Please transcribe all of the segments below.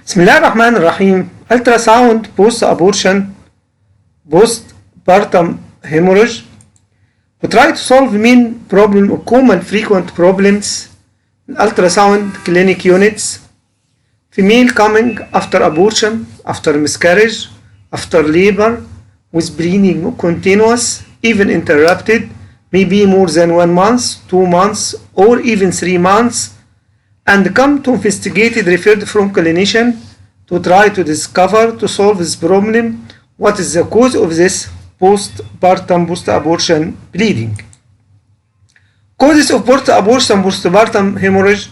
Bismillah ar-Rahman ar-Rahim. Ultrasound post abortion, post partum hemorrhage. We try to solve main problem or common frequent problems in ultrasound clinic units. Female coming after abortion, after miscarriage, after labor, with bleeding continuous, even interrupted, maybe more than 1 month, 2 months, or even 3 months, and come to investigated referred from clinician to try to discover, to solve this problem, what is the cause of this postpartum, post-abortion bleeding. Causes of post-abortion, postpartum hemorrhage: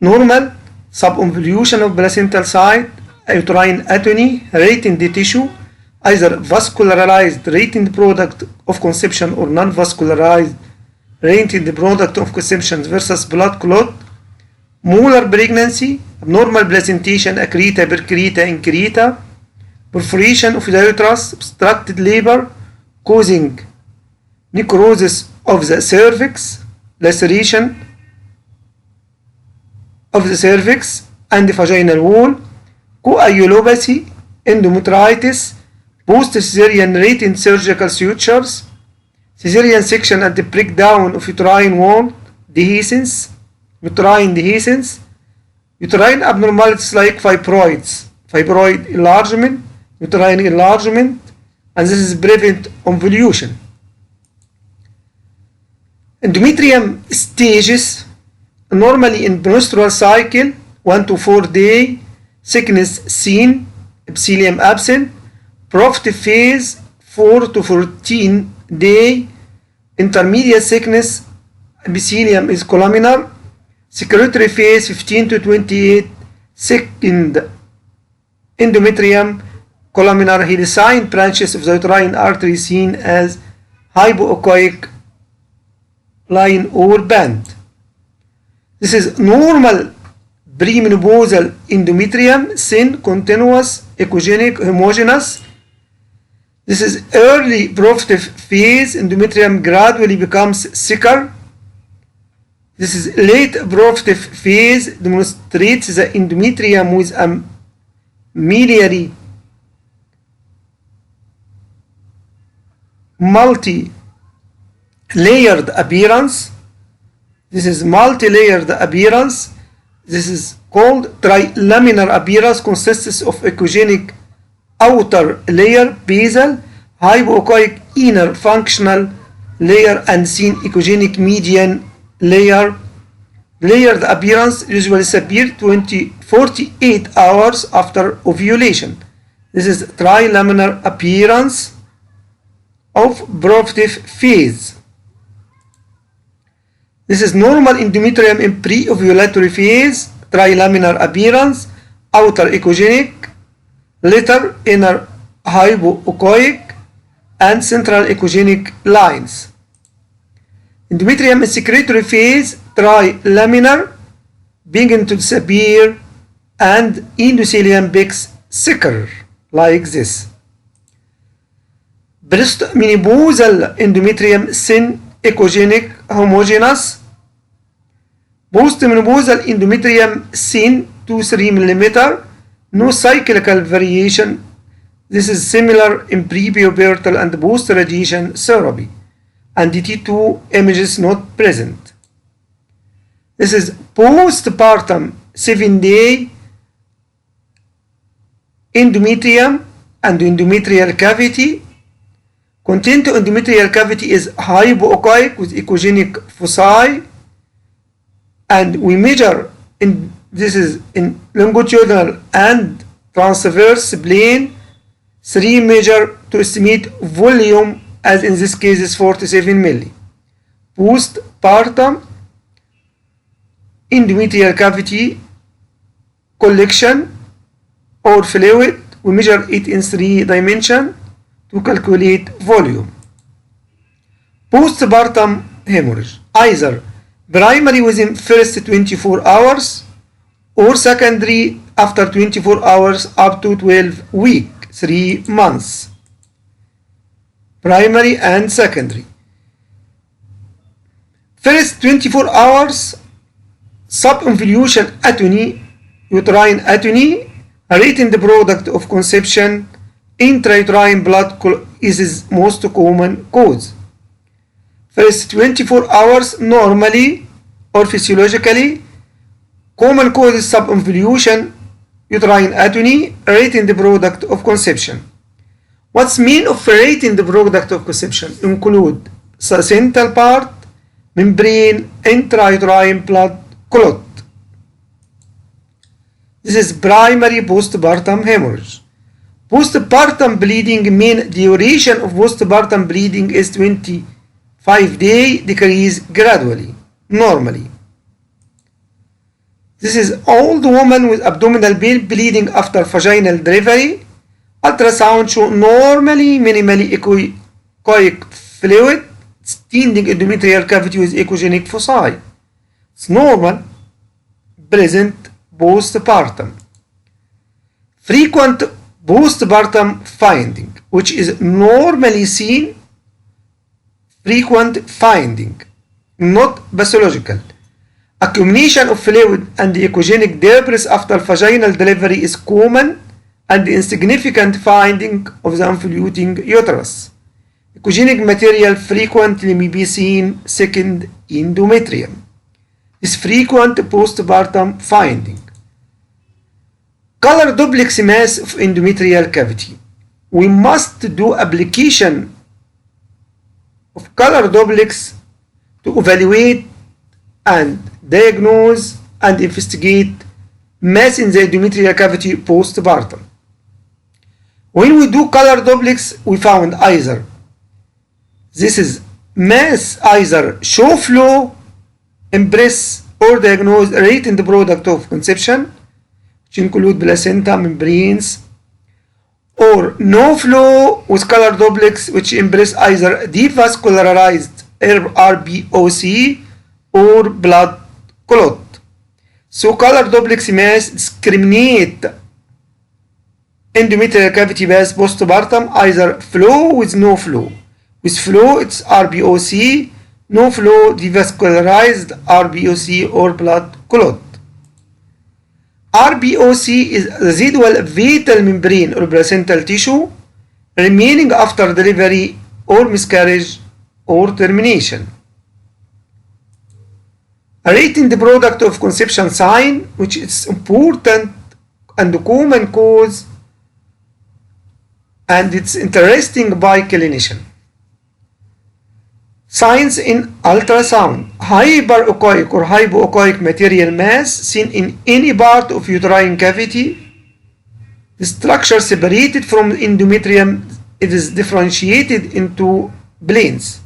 normal subinvolution of placental site, uterine atony, retained tissue, either vascularized retained product of conception or non-vascularized retained product of conception versus blood clot, Molar pregnancy, abnormal placentation, accreta, percreta, increta, perforation of the uterus, obstructed labor, causing necrosis of the cervix, laceration of the cervix and the vaginal wall, Coagulopathy, Endometritis, post-Caesarean retained surgical sutures, Caesarean section at the breakdown of uterine wall, dehiscence, uterine dehiscence, uterine abnormalities like fibroids, fibroid enlargement, uterine enlargement, and this is prevent involution. Endometrium stages, normally in menstrual cycle, 1 to 4 day, thickness seen, epithelium absent, prophetic phase 4 to 14 day, intermediate thickness, epithelium is columnar, secretory phase 15 to 28, second endometrium, columnar helicine branches of the uterine artery seen as hypoechoic line or band. This is normal premenopausal endometrium, thin, continuous, echogenic, homogeneous. This is early prophetic phase, endometrium gradually becomes thicker. This is late prophetic phase, demonstrates the endometrium with a miliary multi-layered appearance. This is multi-layered appearance. This is called trilaminar appearance, consists of echogenic outer layer, basal, hypoechoic inner functional layer, and seen echogenic median layer. Layered appearance usually disappear 48 hours after ovulation. This is trilaminar appearance of prophetic phase. This is normal endometrium in pre-ovulatory phase, trilaminar appearance, outer echogenic, later inner hypoechoic, and central echogenic lines. Endometrium in secretory phase, trilaminar, begin to disappear, and endothelium becomes thicker, like this. Postmenopausal endometrium, thin, echogenic, homogeneous. Postmenopausal endometrium, thin, 2-3 mm, no cyclical variation. This is similar in pre-pubertal and post-radiation therapy, and T2 images not present. This is postpartum 7-day endometrium and endometrial cavity. Content of endometrial cavity is hypoechoic with echogenic foci, and we measure this is in longitudinal and transverse plane. 3 measure to estimate volume, as in this case is 47 milli. Postpartum endometrial cavity collection or fluid, we measure it in 3 dimensions to calculate volume. Postpartum hemorrhage, either primary within first 24 hours or secondary after 24 hours up to 12 weeks, 3 months. Primary and secondary. First 24 hours subinvolution atony uterine atony, a retained product of conception, intrauterine blood is most common cause. First 24 hours normally or physiologically, common cause is subinvolution, uterine atony, retained product of conception. What's mean of retained product of conception? Include placental part, membrane, intrauterine blood clot. This is primary postpartum hemorrhage. Postpartum bleeding, mean duration of postpartum bleeding is 25 days, decrease gradually, normally. This is old woman with abdominal pain bleeding after vaginal delivery. Ultrasound show normally minimally echoic fluid, standing endometrial cavity with echogenic foci. It's normal, present postpartum. Frequent postpartum finding, which is normally seen, frequent finding, not pathological. Accumulation of fluid and echogenic debris after vaginal delivery is common and insignificant finding of the involuting uterus. Echogenic material frequently may be seen second endometrium. This frequent postpartum finding. Color duplex mass of endometrial cavity. We must do application of color duplex to evaluate and diagnose and investigate mass in the endometrial cavity postpartum. When we do color duplex, we found either this is mass either show flow, impress or diagnose retained product of conception, which include placenta, membranes, or no flow with color duplex, which impress either devascularized RPOC or blood clot. So color duplex mass discriminate endometrial cavity mass postpartum, either flow with no flow. With flow it's RPOC, no flow devascularized RPOC or blood clot. RPOC is residual vital membrane or placental tissue remaining after delivery or miscarriage or termination. A retained product of conception sign, which is important and common cause, and it's interesting by clinician. Signs in ultrasound: hyperechoic or hypoechoic material mass seen in any part of uterine cavity. The structure separated from endometrium, it is differentiated into planes.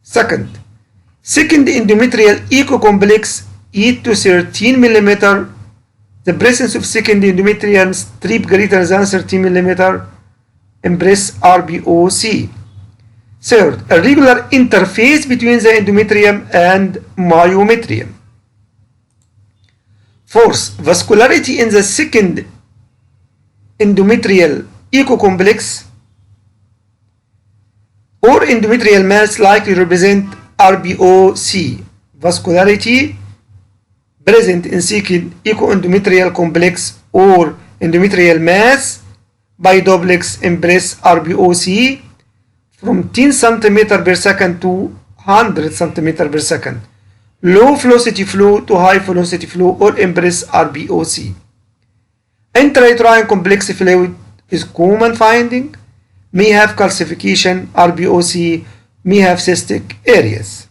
Second endometrial echo complex 8 to 13 mm. The presence of second endometrium strip greater than 13 mm. Embrace RPOC. Third, a regular interface between the endometrium and myometrium. Fourth, vascularity in the second endometrial echo complex or endometrial mass likely represent RPOC. Vascularity present in second echo-endometrial complex or endometrial mass by duplex embrace RPOC from 10 cm per second to 100 cm per second. Low velocity flow to high velocity flow or embrace RPOC. Intrauterine complex fluid is common finding, may have calcification, RPOC, may have cystic areas.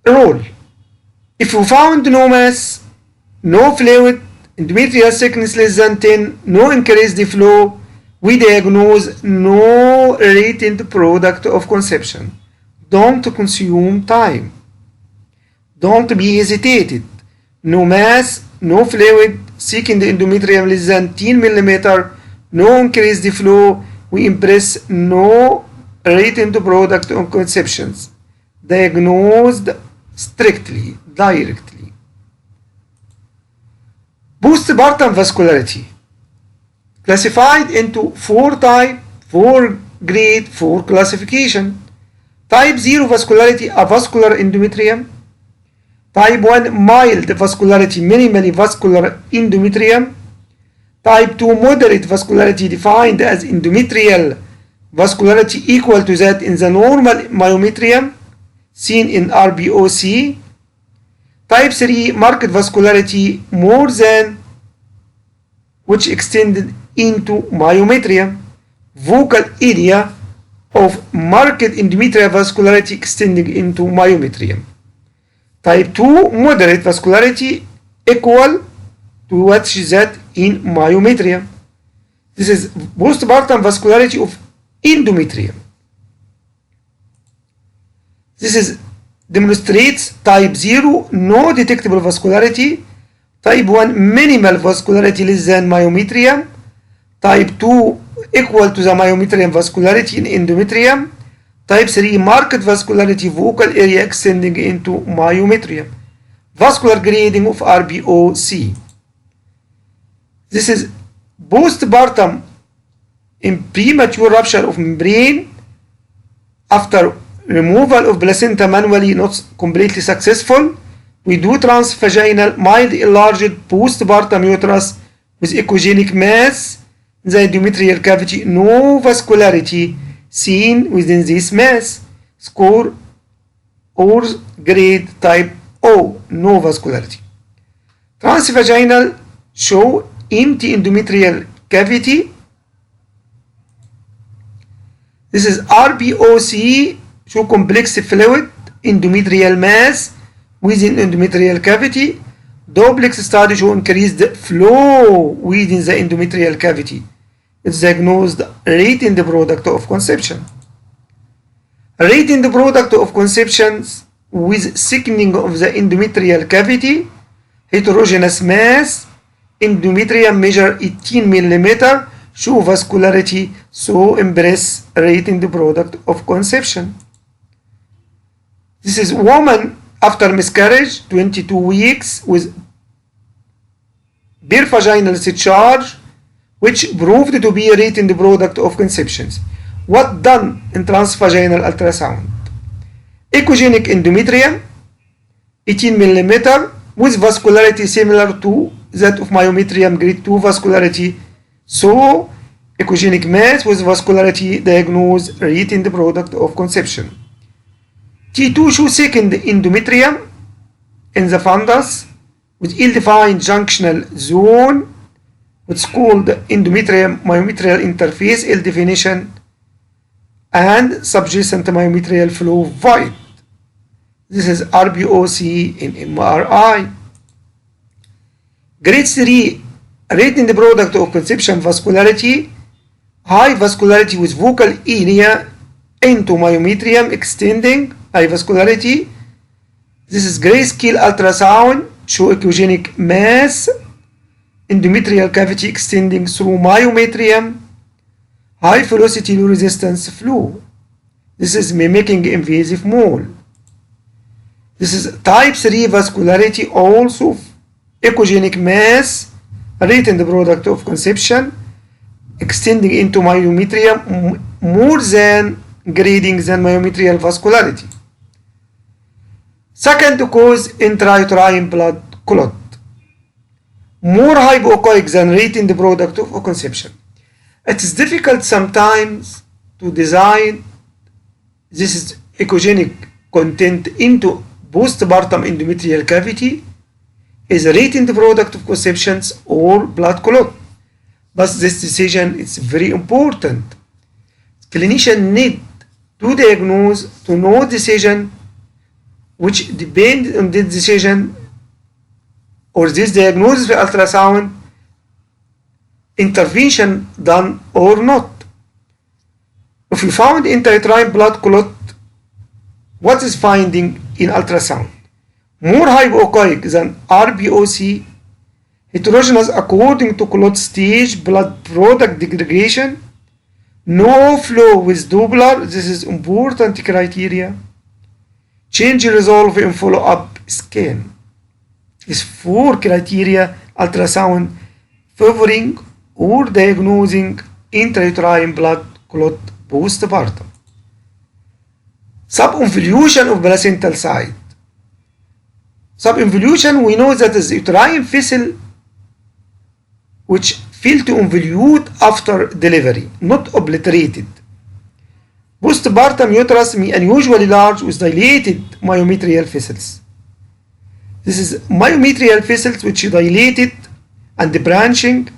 Rule: if you found no mass, no fluid, endometrial thickness less than 10, no increased flow, we diagnose no retained product of conception. Don't consume time. Don't be hesitated. No mass, no fluid, second endometrium less than 10 mm, no increased flow, we impress no retained product of conceptions. Diagnosed strictly, directly. Postpartum vascularity. Classified into 4 type, 4 grade, 4 classification. Type 0 vascularity, avascular endometrium. Type 1 mild vascularity, minimally vascular endometrium. Type 2 moderate vascularity, defined as endometrial vascularity equal to that in the normal myometrium seen in RPOC. Type 3 marked vascularity more than, which extended into myometrium. Vocal area of marked endometrial vascularity extending into myometrium. Type 2 moderate vascularity equal to what is that in myometrium. This is postpartum vascularity of endometrium. This is demonstrates type 0 no detectable vascularity, type 1 minimal vascularity less than myometrium, type 2 equal to the myometrium vascularity in endometrium, type 3 marked vascularity vocal area extending into myometrium. Vascular grading of RPOC. This is postpartum in premature rupture of membrane after removal of placenta manually not completely successful. We do transvaginal mild enlarged postpartum uterus with echogenic mass in the endometrial cavity. No vascularity seen within this mass. Score or grade type O, no vascularity. Transvaginal show empty endometrial cavity. This is RPOC, show complex fluid endometrial mass within endometrial cavity. Duplex study show increased flow within the endometrial cavity. It's diagnosed retained product of conception. Retained product of conception with thickening of the endometrial cavity, heterogeneous mass, endometrium measure 18 mm, show vascularity, so embrace retained product of conception. This is woman after miscarriage, 22 weeks, with pervaginal discharge, which proved to be a retained product of conceptions. What done in transvaginal ultrasound? Echogenic endometrium, 18 mm, with vascularity similar to that of myometrium, grade 2 vascularity. So, echogenic mass with vascularity, diagnosed retained product of conception. T2 show second endometrium in the fundus with ill-defined junctional zone, which is called endometrium myometrial interface, ill definition, and subjacent myometrial flow void. This is RPOC in MRI. Grade 3 retained product of conception vascularity, high vascularity with vocal area into myometrium extending, high vascularity. This is grayscale ultrasound, show echogenic mass, endometrial cavity extending through myometrium, high velocity low resistance flow. This is mimicking invasive mole. This is type 3 vascularity, also echogenic mass, retained product of conception, extending into myometrium, more than grading than myometrial vascularity. Second cause, intrauterine blood clot, more hypoechoic than retained product of conception. It is difficult sometimes to design this echogenic content into postpartum endometrial cavity is a retained product of conceptions or blood clot. But this decision is very important. Clinician need to diagnose, to know decision which depend on this decision or this diagnosis for ultrasound, intervention done or not. If you found intrauterine blood clot, what is finding in ultrasound? More hypoechoic than RPOC, heterogeneous according to clot stage, blood product degradation, no flow with Doppler, this is important criteria, change resolve in follow-up scan. These 4 criteria ultrasound favoring or diagnosing intrauterine blood clot postpartum. Subinvolution of placental site. Subinvolution, we know that is uterine vessel which fail to involute after delivery, not obliterated. Postpartum uterus may unusually large with dilated myometrial vessels. This is myometrial vessels which dilated and branching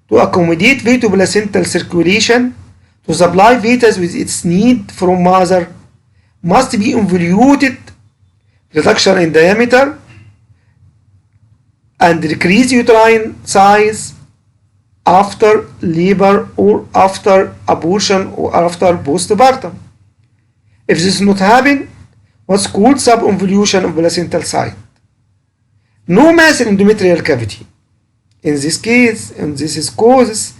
to accommodate veto-placental circulation to supply fetus with its need from mother must be involuted, reduction in diameter, and decrease uterine size after labor or after abortion or after postpartum. If this does not happen, what's called subinvolution of placental site. No mass in endometrial cavity. In this case, and this is causes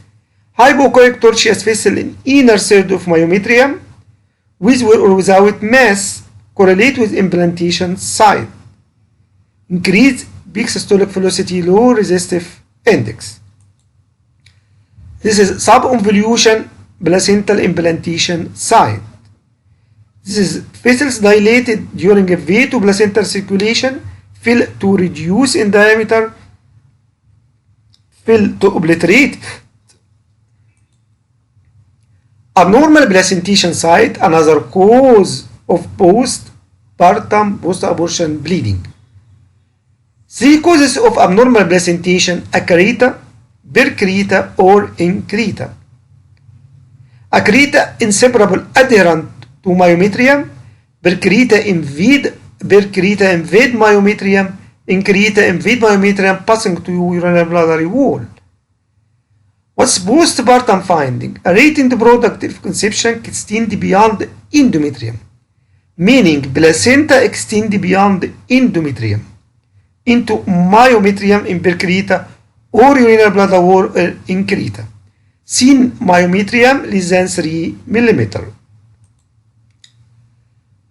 hypoechoic tortuous vessel in inner third of myometrium with or without mass correlate with implantation site. Increase peak systolic velocity, low resistive index. This is subinvolution placental implantation site. This is vessels dilated during a veto-placental circulation, fail to reduce in diameter, fail to obliterate. Abnormal placentation site, another cause of postpartum post-abortion bleeding. Three causes of abnormal placentation: accreta, percreta, or increta. Accreta, inseparable adherent to myometrium. Percreta invade myometrium. Increta invade myometrium passing to urinary bladder wall. What's postpartum finding? A retained product of conception extend beyond endometrium, meaning placenta extend beyond endometrium into myometrium in percreta or urinary bladder wall or increta. Seen myometrium less than 3 mm.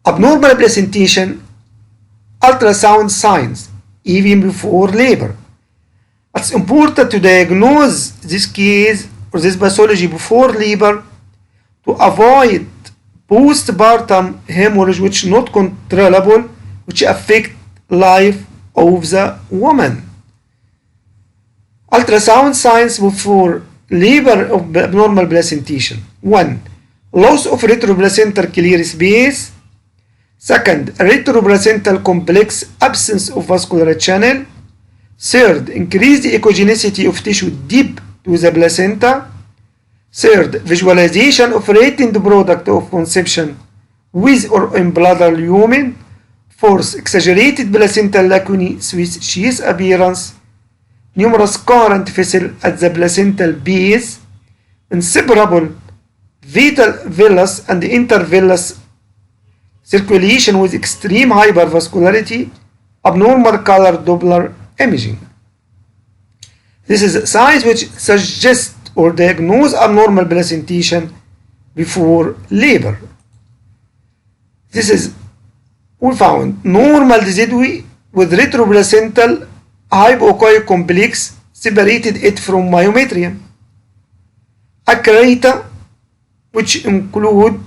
Abnormal placentation, ultrasound signs even before labor. It's important to diagnose this case or this pathology before labor to avoid postpartum hemorrhage which is not controllable, which affect life of the woman. Ultrasound signs before labor of abnormal placentation. 1. Loss of retroplacental clear space. Second, retroplacental complex, absence of vascular channel. Third, increased echogenicity of tissue deep to the placenta. Third, visualization of retained product of conception with or in bladder lumen. Fourth, exaggerated placental lacunae with sheath appearance. Numerous current vessel at the placental base. Inseparable vital villus and intervillus circulation with extreme hypervascularity. Abnormal color Doppler imaging. This is signs which suggest or diagnose abnormal placentation before labor. This is, we found normal decidui with retroplacental hypoechoic complex separated it from myometrium. Accreta, which include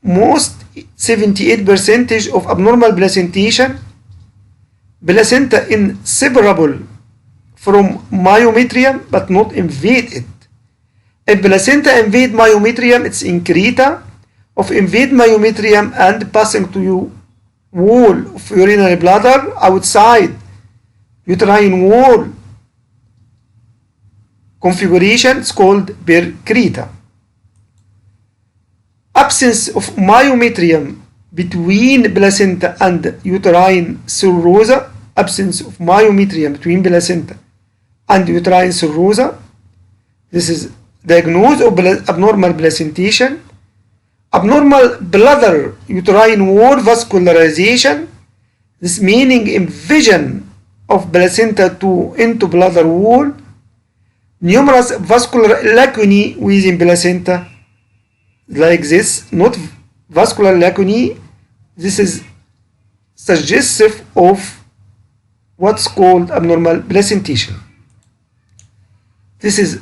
most 78% of abnormal placentation. Placenta inseparable from myometrium but not invade it. If placenta invade myometrium, it's increta. Of invade myometrium and passing to wall of urinary bladder outside uterine wall configuration, it's called percreta. Absence of myometrium between placenta and uterine serosa. Absence of myometrium between placenta and uterine serosa. This is diagnosis of abnormal placentation. Abnormal bladder uterine wall vascularization. This meaning invasion of placenta into bladder wall. Numerous vascular lacunae within placenta like this, not vascular lacunae. This is suggestive of what's called abnormal placentation. This is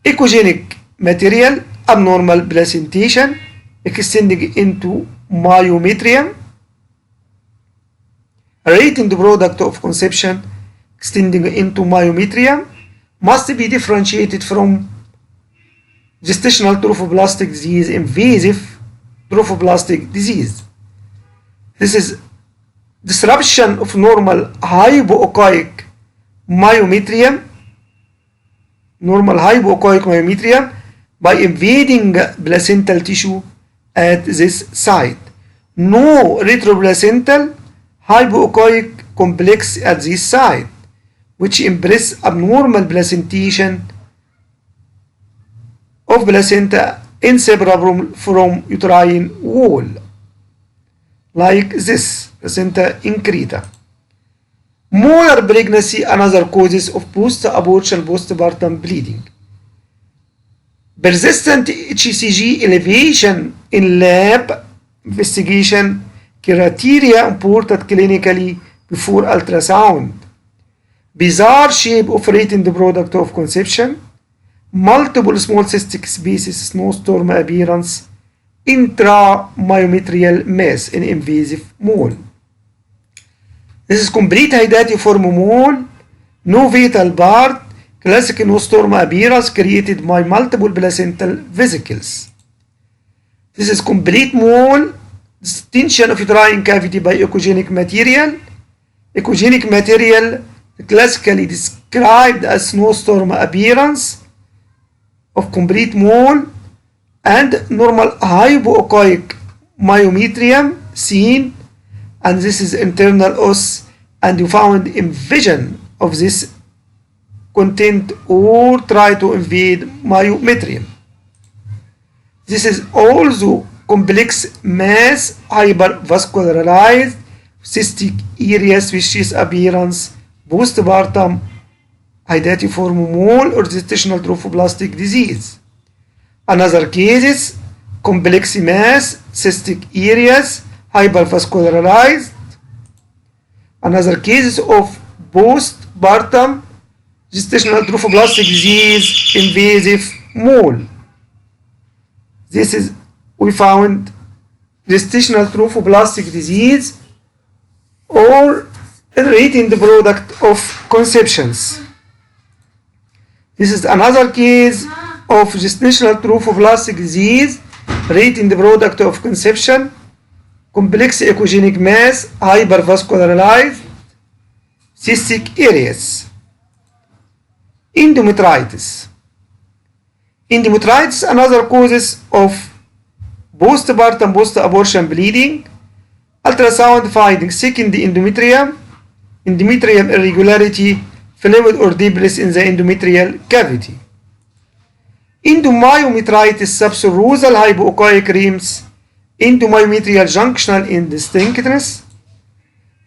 echogenic material, abnormal placentation extending into myometrium. Retained product of conception extending into myometrium must be differentiated from gestational trophoblastic disease, invasive trophoblastic disease. This is disruption of normal hypoechoic myometrium, by invading placental tissue at this site. No retroplacental hypoechoic complex at this site, which impress abnormal placentation of placenta inseparable from uterine wall, like this, placenta increta. Molar pregnancy, another causes of post-abortion postpartum bleeding. Persistent HCG elevation in lab investigation, criteria important clinically before ultrasound. Bizarre shape of retained product of conception, multiple small cystic spaces, snowstorm appearance, intramyometrial mass in invasive mole. This is complete hydatiform mole, no vital part, classic snowstorm appearance created by multiple placental vesicles. This is complete mole, distension of uterine cavity by echogenic material. Echogenic material classically described as snowstorm appearance of complete mole and normal hypoechoic myometrium seen, and this is internal os, and you found invasion of this content or try to invade myometrium. This is also complex mass hypervascularized cystic areas which is appearance postpartum hydatiform mole or gestational trophoblastic disease. Another cases, complex mass cystic areas hypervascularized. Another cases of postpartum gestational trophoblastic disease, invasive mole. This is, we found gestational trophoblastic disease or retained product of conceptions. This is another case of gestational trophoblastic disease, retained product of conception, complex echogenic mass, hypervascularized cystic areas. Endometritis. Endometritis, another causes of postpartum post-abortion bleeding. Ultrasound finding second endometrium, endometrium irregularity, fluid or debris in the endometrial cavity. Endomyometritis, subserosal hypoechoic reams, endomyometrial junctional indistinctness.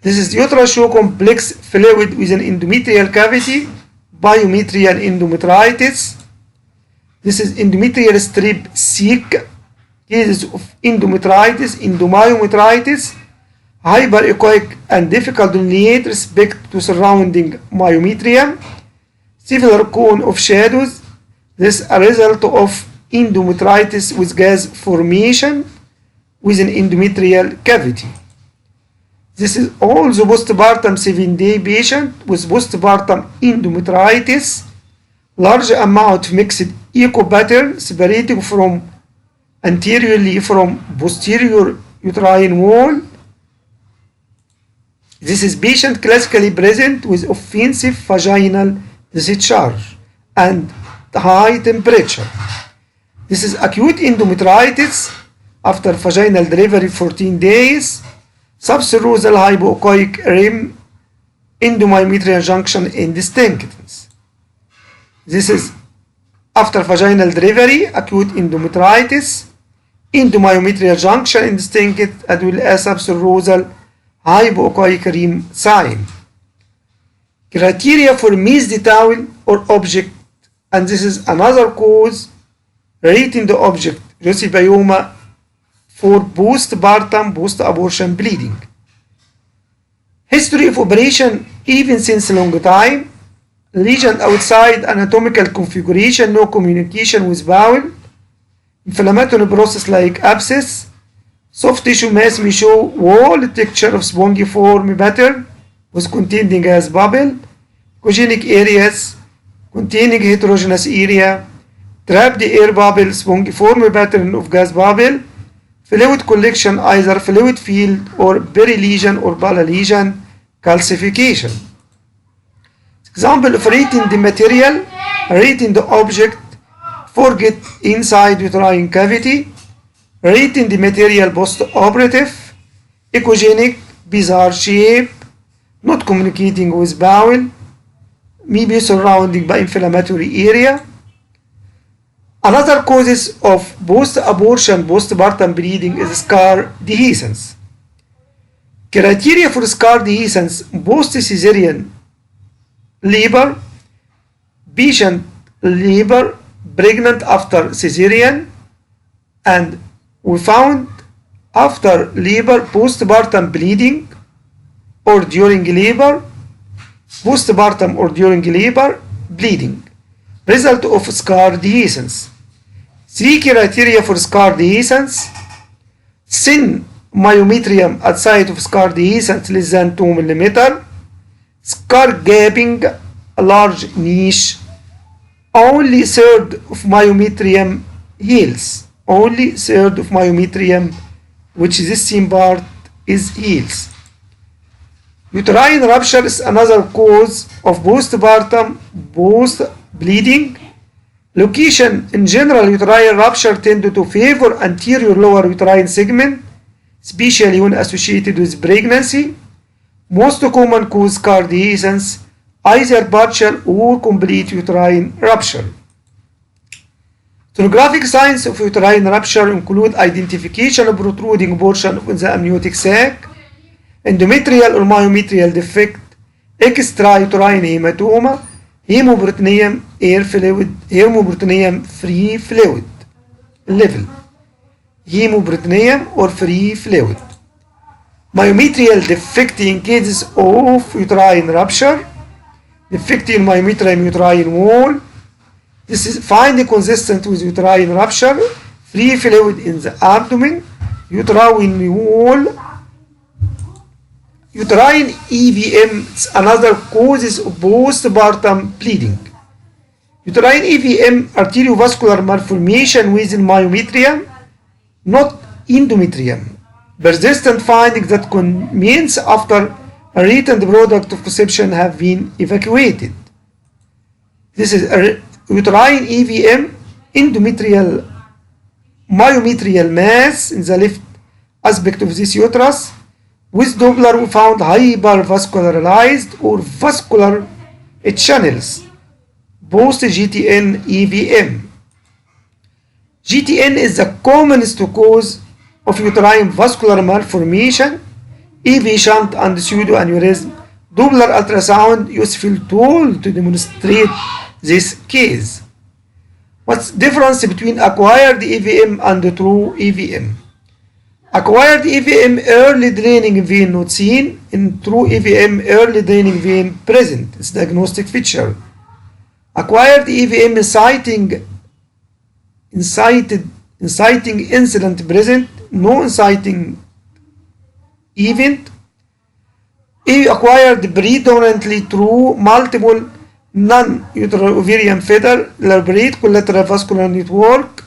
This is uterus show complex fluid within endometrial cavity, biometrial endometritis. This is endometrial strip sick, cases of endometritis, endomyometritis, hyperechoic and difficult to delineate respect to surrounding myometrium, severe cone of shadows. This is a result of endometritis with gas formation within endometrial cavity. This is also postpartum 7-day patient with postpartum endometritis, large amount of mixed echo pattern separating from anteriorly from posterior uterine wall. This is patient classically present with offensive vaginal discharge and high temperature. This is acute endometritis after vaginal delivery 14 days, subserosal hypoechoic rim, endomyometrial junction indistinctness. This is after vaginal delivery, acute endometritis, endomyometrial junction indistinct, as well as subserosal hypoechoic rim sign. Criteria for missed towel or object, and this is another cause, retained object, Josephioma, for postpartum post-abortion bleeding. History of operation even since long time, lesion outside anatomical configuration, no communication with bowel, inflammatory process like abscess, Soft tissue mass may show wall texture of spongiform pattern with containing gas bubble, echogenic areas containing heterogeneous area, trapped air bubble, spongiform pattern of gas bubble, fluid collection, either fluid field or peri-lesion or para-lesion, calcification. Example of rating the material, rating the object, forget inside uterine cavity, rating the material post-operative, echogenic, bizarre shape, not communicating with bowel, maybe surrounded by inflammatory area. Another causes of post-abortion, postpartum bleeding is scar dehiscence. Criteria for scar dehiscence: post-Caesarean labor, patient labor, pregnant after Caesarean, and we found after labor postpartum bleeding or during labor, postpartum or during labor bleeding. Result of scar dehiscence. 3 criteria for scar dehiscence: thin myometrium at site of scar dehiscence less than 2 mm, scar gaping a large niche, only third of myometrium heals, only third of myometrium, which is this same part, is heals. Uterine rupture is another cause of postpartum post bleeding. Location: in general, uterine rupture tend to favor anterior lower uterine segment, especially when associated with pregnancy. Most common cause scar dehiscence, either partial or complete uterine rupture. Sonographic signs of uterine rupture include identification of protruding portion of the amniotic sac, endometrial or myometrial defect, extrauterine hematoma, hemoperineum air fluid, hemoperineum free fluid level, hemoperineum or free fluid. Myometrial defect in cases of uterine rupture, defect in myometrium uterine wall. This is find consistent with uterine rupture, free fluid in the abdomen, uterine wall. Uterine EVM is another causes of postpartum bleeding. Uterine EVM, arteriovascular malformation within myometrium, not endometrium. Persistent findings that commence after a retained product of conception have been evacuated. This is a uterine EVM, endometrial myometrial mass in the left aspect of this uterus. With Doppler we found hypervascularized or vascular channels, post GTN EVM. GTN is the commonest cause of uterine vascular malformation, EV shunt and pseudoaneurysm. Doppler ultrasound useful tool to demonstrate this case. What's the difference between acquired EVM and true EVM? Acquired EVM, early draining vein not seen. In true EVM, early draining vein present. It's diagnostic feature. Acquired EVM inciting incident present, no inciting event. Acquired predominantly through multiple non-uterine ovarian feeder, elaborate collateral vascular network.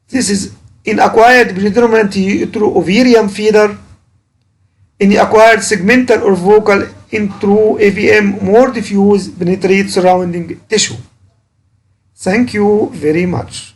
This is in acquired predominantly through ovarian feeder. In acquired segmental or vocal, in true AVM, more diffuse, penetrate surrounding tissue. Thank you very much.